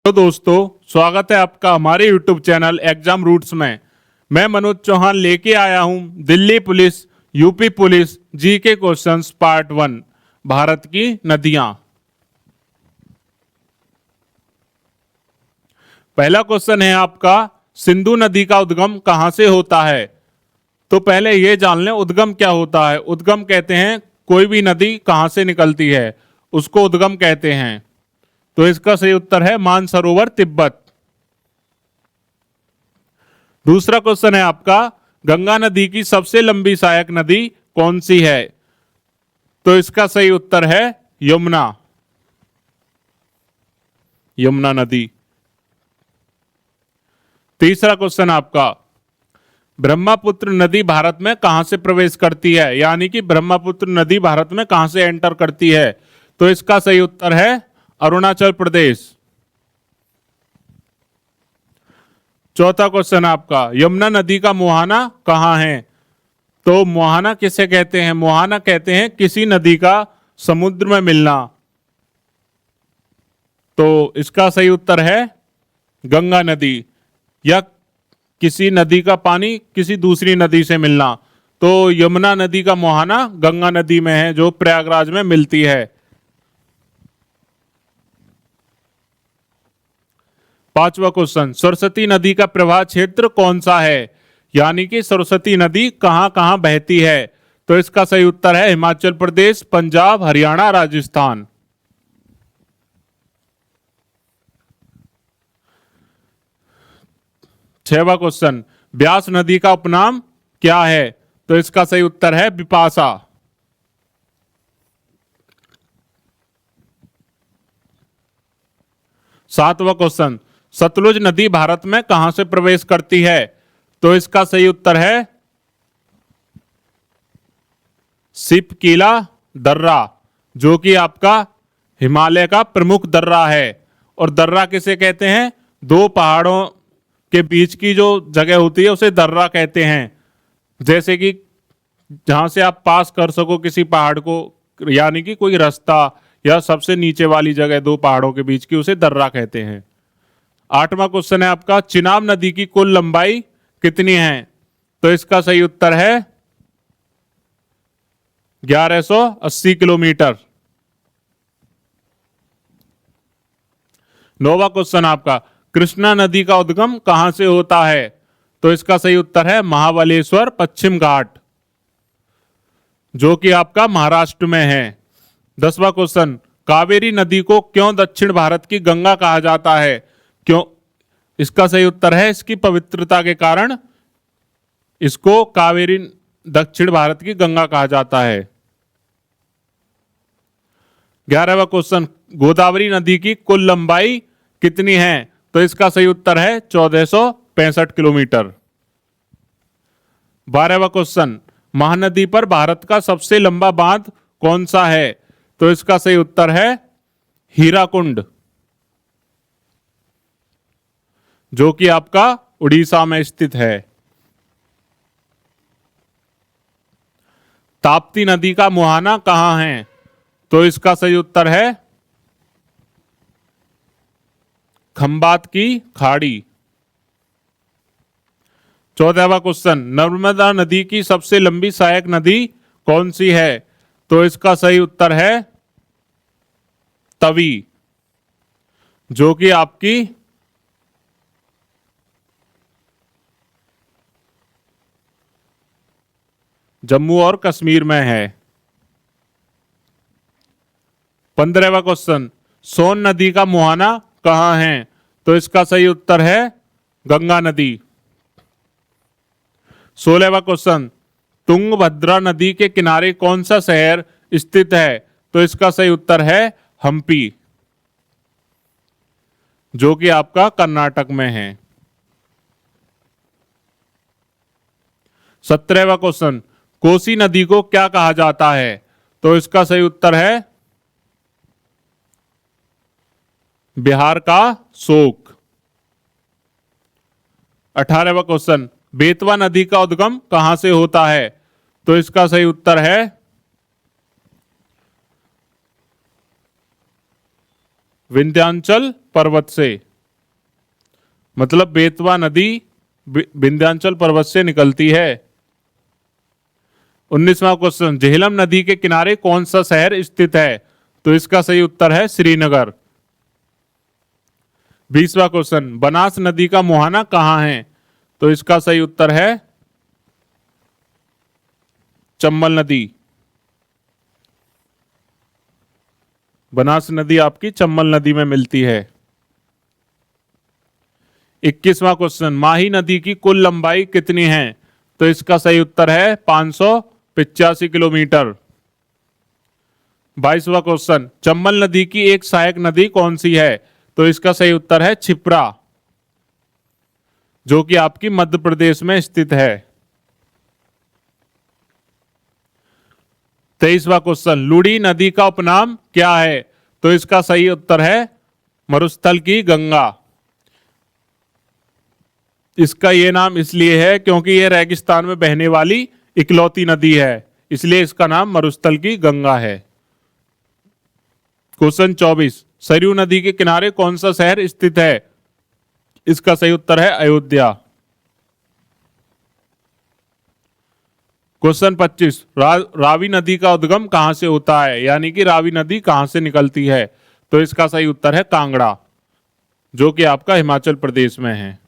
तो दोस्तों, स्वागत है आपका हमारे YouTube चैनल एग्जाम रूट्स में। मैं मनोज चौहान लेके आया हूं Delhi police, UP police GK questions part 1, Bharat की नदियां। पहला क्वेश्चन है आपका, सिंधु नदी का उद्गम कहां से होता है? तो पहले ये जान लें उद्गम क्या होता है। उद्गम कहते हैं कोई भी नदी कहां से निकलती है उसको उद्गम कहते हैं। तो इसका सही उत्तर है मानसरोवर, तिब्बत। दूसरा क्वेश्चन है आपका, गंगा नदी की सबसे लंबी सहायक नदी कौन सी है? तो इसका सही उत्तर है यमुना, यमुना नदी। तीसरा क्वेश्चन आपका, ब्रह्मपुत्र नदी भारत में कहां से प्रवेश करती है? यानी कि ब्रह्मपुत्र नदी भारत में कहां से एंटर करती है? तो इसका सही उत्तर है अरुणाचल प्रदेश। चौथा क्वेश्चन आपका, यमुना नदी का मुहाना कहां है? तो मुहाना किसे कहते हैं? मुहाना कहते हैं किसी नदी का समुद्र में मिलना। तो इसका सही उत्तर है गंगा नदी, या किसी नदी का पानी किसी दूसरी नदी से मिलना। तो यमुना नदी का मुहाना गंगा नदी में है जो प्रयागराज में मिलती है। पांचवा क्वेश्चन, सरस्वती नदी का प्रवाह क्षेत्र कौन सा है? यानी कि सरस्वती नदी कहां कहां बहती है? तो इसका सही उत्तर है हिमाचल प्रदेश, पंजाब, हरियाणा, राजस्थान। छठवां क्वेश्चन, ब्यास नदी का उपनाम क्या है? तो इसका सही उत्तर है बिपाशा। सातवां क्वेश्चन, सतलुज नदी भारत में कहां से प्रवेश करती है? तो इसका सही उत्तर है सिपकीला दर्रा, जो कि आपका हिमालय का प्रमुख दर्रा है। और दर्रा किसे कहते हैं? दो पहाड़ों के बीच की जो जगह होती है उसे दर्रा कहते हैं। जैसे कि जहां से आप पास कर सको किसी पहाड़ को, यानी कि कोई रास्ता या सबसे नीचे वाली जगह दो पहाड़ों के बीच की, उसे दर्रा कहते हैं। आठवां क्वेश्चन है आपका, चिनाब नदी की कुल लंबाई कितनी है? तो इसका सही उत्तर है 1180 किलोमीटर। नौवां क्वेश्चन आपका, कृष्णा नदी का उद्गम कहां से होता है? तो इसका सही उत्तर है महाबलेश्वर पश्चिम घाट, जो कि आपका महाराष्ट्र में है। 10वां क्वेश्चन, कावेरी नदी को क्यों दक्षिण भारत की गंगा कहा जाता है? क्यों? इसका सही उत्तर है इसकी पवित्रता के कारण इसको कावेरी दक्षिण भारत की गंगा कहा जाता है। 11वां क्वेश्चन, गोदावरी नदी की कुल लंबाई कितनी है? तो इसका सही उत्तर है 1465 किलोमीटर। 12वां क्वेश्चन, महानदी पर भारत का सबसे लंबा बांध कौन सा है? तो इसका सही उत्तर है हीराकुंड, जो कि आपका उड़ीसा में स्थित है। ताप्ती नदी का मुहाना कहां है? तो इसका सही उत्तर है खंबात की खाड़ी। 14वां क्वेश्चन, नर्मदा नदी की सबसे लंबी सहायक नदी कौन सी है? तो इसका सही उत्तर है तवी, जो कि आपकी जम्मू और कश्मीर में है। 15वां क्वेश्चन, सोन नदी का मुहाना कहां है? तो इसका सही उत्तर है गंगा नदी। 16वां क्वेश्चन, तुंगभद्रा नदी के किनारे कौन सा शहर स्थित है? तो इसका सही उत्तर है हम्पी, जो कि आपका कर्नाटक में है। 17वां क्वेश्चन, कोसी नदी को क्या कहा जाता है? तो इसका सही उत्तर है बिहार का शोक। 18वां क्वेश्चन, बेतवा नदी का उद्गम कहां से होता है? तो इसका सही उत्तर है विंध्याचल पर्वत से। मतलब बेतवा नदी विंध्याचल पर्वत से निकलती है। 19वां क्वेश्चन, झेलम नदी के किनारे कौन सा शहर स्थित है? तो इसका सही उत्तर है श्रीनगर। 20वां क्वेश्चन, बनास नदी का मुहाना कहां है? तो इसका सही उत्तर है चंबल नदी। बनास नदी आपकी चंबल नदी में मिलती है। 21वां क्वेश्चन, माही नदी की कुल लंबाई कितनी है? तो इसका सही उत्तर है 585 किलोमीटर। 22वां क्वेश्चन, चंबल नदी की एक सहायक नदी कौन सी है? तो इसका सही उत्तर है छिप्रा, जो कि आपकी मध्य प्रदेश में स्थित है। 23वां क्वेश्चन, लुड़ी नदी का उपनाम क्या है? तो इसका सही उत्तर है मरुस्थल की गंगा। इसका ये नाम इसलिए है क्योंकि यह रेगिस्तान में बहने वाली इकलौती नदी है, इसलिए इसका नाम मरुस्थल की गंगा है। क्वेश्चन 24, सरयू नदी के किनारे कौन सा शहर स्थित है? इसका सही उत्तर है अयोध्या। क्वेश्चन 25, रावी नदी का उद्गम कहां से होता है? यानी कि रावी नदी कहां से निकलती है? तो इसका सही उत्तर है कांगड़ा, जो कि आपका हिमाचल प्रदेश में है।